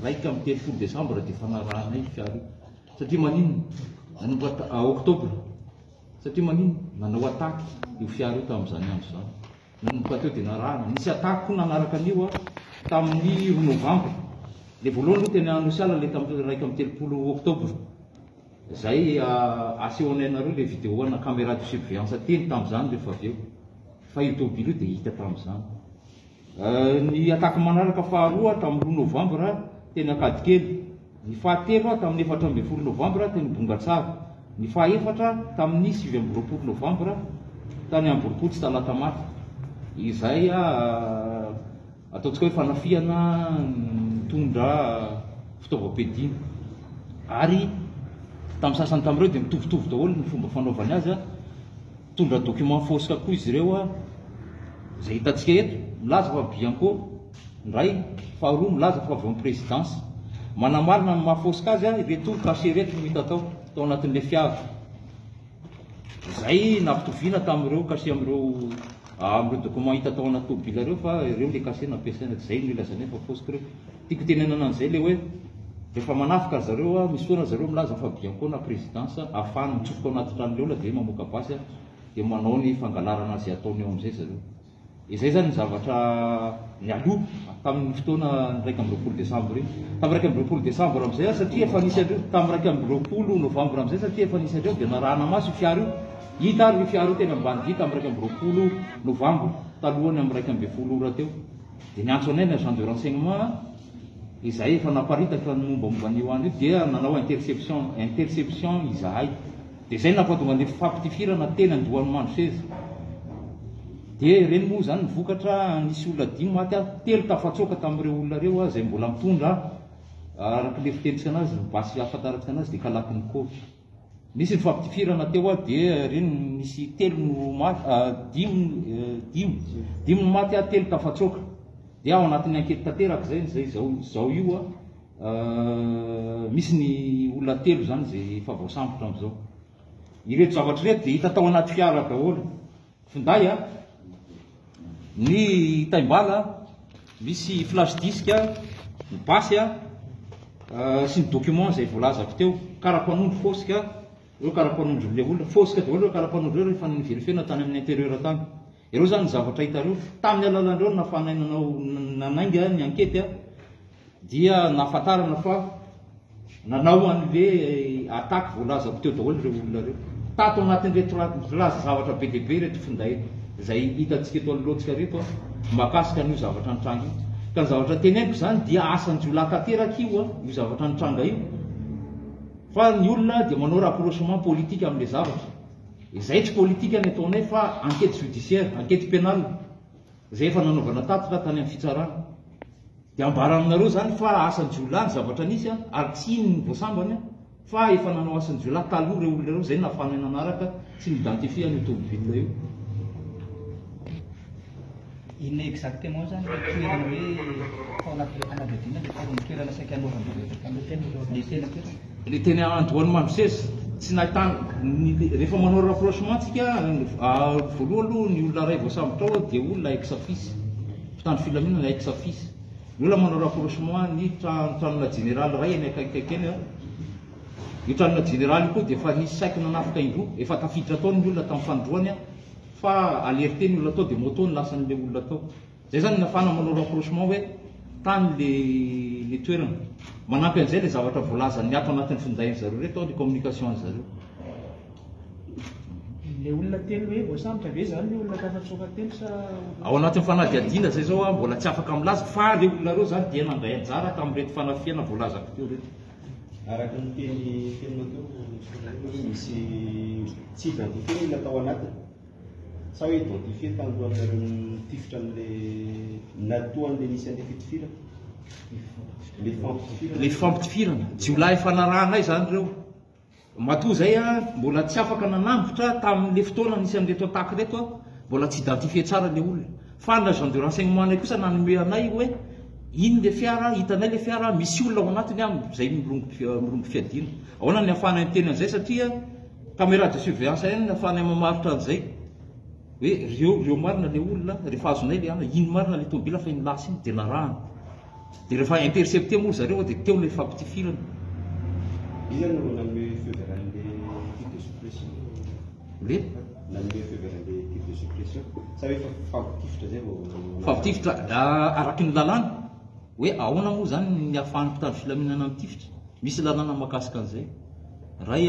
raika amin'ny 30 Desambra dia fanarahanay fiara io. Satria manino Oktobra. Satria manino nanao ataky io fiara io tamin'izany andro izany. Nanomboka teo dia narahana. Nisy ataky koa nanaraka an'io tamin'ny Novambra. Ilay voalohany aloha teny anosiala ilay tamin'ny raika amin'ny 30 Oktobra. Zay asehonay nareo ilay vidéo ana caméra de surveillance teny tamin'izany rehefa avy eo. Fa io tôbily io dia hita tamin'izany. Ny ataky manaraka faharoa tamin'ny 2 Novambra teny Ankadikely. Ny fahatelo tamin'ny 14 Novambra teny Bongatsara. Ny fahaefatra tamin'ny 7 Novambra tany Amboropotsy Talatamata. Izay ataontsika hoe fanafiana mitondra fitaovam-piadiana. Ary tamin'ny sasany tamin'ireo dia mitovitovy daholo ny fomba fanaovany azy. Mitondra document fosika koa izy ireo izay hitantsika eto. Milaza fa Bianco ndray, faharoa milaza fa avy amin'ny présidence. Manamarina amin'ny mahafosika azy ireto cachet reto no hita tao anatin'ilay fiara. Izay nampitoviana tamin'ireo cachet amin'ireo document hita tao anaty tôbila ireo fa ireo ilay cachet nampiasaina. Izay no ilazana fa fosika ireo. Tiako tenenana an'izay ilay hoe rehefa manafika zareo misy foana zareo milaza fa Bianco na présidence ahafahana mitsofoka ao anaty trano leola dia mamoaka basy dia manao ny fangalarana azy ataony eo amin'izay zareo. Izay zany ny zavatra nialoha tamin'ny fotoana 1 Desambra iny. Tamin'ny 1 Desambra amin'izay satria efa nisy andreo tamin'ny 2 Novambra amin'izay satria efa nisy andreo dia narahana maso io fiara io. Hita ary io fiara io teny ambany dia tamin'ny 2 Novambra talohany amin'ny 12 ora teo. Dia niantso anay ny agent de renseignement izay efa naparitaka ny mombamomba an'io andro io dia nanao interception izahay. Dia izay nampahatonga ny fampitifirana teny andohan'ny Mandoseza. Dia reny moa zany nivokatra nisy olona 5 maty 3 tafatsoaka tamin'ireo olona ireo izay mbola mitondra araka le fitenitsika anazy basy ahafantaraka anazy dia kalakin'ny kôvy. Nisy ny fampitifirana teo dia reny nisy 5 maty 3 tafatsoaka. Dia ao anatin'ny ankety tanteraka zay zao io misy ny olona 3 zany zay efa voasambotra amin'izao. Ireto zavatra reto dia hita tao anaty fiara daholo. Finday ny taimbala misy flash disk, ny basy sy ny document izay voalazako teo. Karapanondro fosika, ireo karapanondro le olona fosika daholo ireo karapanondro ireo rehefa niverifiana tany amin'ny intérieur tany. Ireo zany ny zavatra hitareo tamin'ny alalandreo nafananao nanainga ny ankety dia nahafantarana fa nanao an'le ataky voalazako teo daholo ireo olona ireo. Tato anatin'reto laza zavatra be dia be reto finday izay hitantsika eto alohantsika reto makasika an'io zavatra nitranga io. Ka ny zavatra teneiko zany dia asan-jiolahy tanteraka io zavatra nitranga io. Fa ny olona dia manao rapprochement politika amin'ilay zavatra. Izay tsy politika ny ataonay fa enquête judiciaire, enquête pénale. Izay efa nanaovana tatitra tany amin'ny fitsarana. Dia ambaranareo zany fa asan-jiolahy ny zavatra nisy ary tsy ny voasambany fa efa nanao asan-jiolahy taloha ireo olona ireo izay nafanay nanaraka sy niidentifia ny tômôbila io. Inona exactement zany toerana hoe tao anatin'ilay fanadihadiana dia tao ny toerana saika anaovana le teny andohan'ny Mandoseza tsy nahitana rehefa manao rapprochement tsika voalohany aloha ny olona ray voasambotra ao dia olona ex-office mpitandro filaminana ex-office. Ny olona manao rapprochement ny tranona général ray any akaikaiky eny io tranona général koa dia efa nisy saika nanafika indroa efa tafiditra tao ny olona tamin'ny fandroany fa alerte ny olona tao dia moto ny lasan'ilay olona tao. Zay zany nafana manao rapprochement hoe tany le toerana. Manampy an'izay le zavatra voalaza ny ato anatin'ny findainy zareo reto ny communication ny zareo. Le olona 3 hoe voasambotra ve zany le olona tafatsoaka 3 sa ao anatin'ny fanadihadiana zay zao mbola tsy afaka milaza fa le olona reo zany dia nandray anjara tamin'ireto fanafiana voalazako teo reto. Araka ny teny teo misy tsy identifié olona tao anatiny sa hoe identifié talohanareo tifitra an'le natoan'le nisy an'le fitifirana le fampitifirana jiolahy efa narahanay zany reo matoa zay mbola tsy afaka nanambotra tamin'le fotoana nisy an'reto ataky reto mbola tsy identifié tsara le olona fa ny agent de renseignement anay kosa nanome anay hoe iny le fiara hitanay le fiara misy olona ao anatiny izay milongo fiadiana. Ahoana ny ahafahanay miteny an'izay satria caméra de surveillance ny ahafahanay mamaritra an'izay hoe reo marina le olona rehefa azonay le ino marina le tômôbila fa iny lasy iny dia narahana. dia rehefa intercepté moa zareo dia teo ilay fampitifirana. Iza no nanome feu vert an'ilay type de suppression Le nanome feu vert an'ilay type de suppression sa hoe fampitifitra zay vao fampitifitra araky ny lalàna hoe ahoana moa zany ny ahafahany mpitandro filaminana mitifitra. Misy lalàna mahakasika an'izay. Ray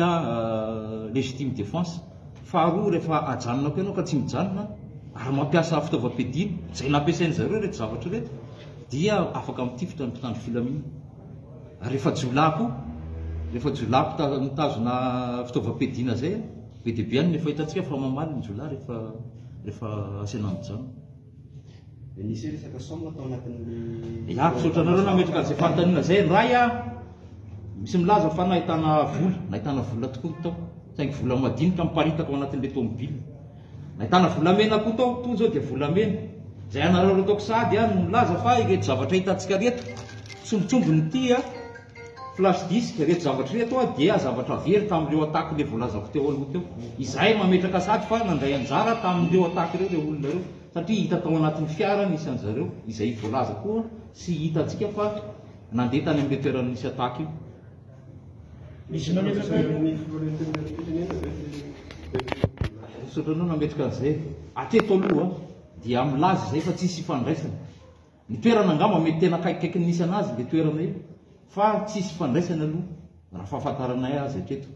légitime défense. Faharoa rehefa ajanona koa ianao ka tsy mijanona ary mampiasa fitaovam-piadiana izay nampiasainy zareo rehetra zavatra rehetra dia afaka mitifitra ny mpitandro filaminana. Rehefa jolako mitazona fitaovam-piadiana zay be dia be any ny fahitantsika fa mamaly ny jolahy rehefa asena mijanona. nisy resaka somme atao anatin'le Misaotra anareo nametraka an'izay fanontaniana zay. Ray misy milaza fa nahitana vola tokoa tao. Saingy vola madinika miparitaka ao anatin'ilay tomobile. Nahitana volamena koa tao, to zao dia volamena. Zay anareo ataoko sady no milaza fa ireto zavatra hitantsika reto tsombotsombo ty flash disk reto zavatra reto dia zavatra very tamin'ireo atako le voalazako teo aloha teo. Izay mametraka sady fa nandray anjara tamin'ireo atako ireo le olona ireo satria hita tao anatin'ny fiara nisy an'zareo izay voalaza koa sy hitantsika fa nandeha tany amin'ilay toerana nisy atako io. Misy Sotranao nametraka an'izay atreto aloha dia milaza izay fa tsisy ifandraisana. Ny toerana angamba mety tena akaikikaiky nisy anazy le toerana io fa tsisy ifandraisana aloha raha fahafantaranay azy hatreto.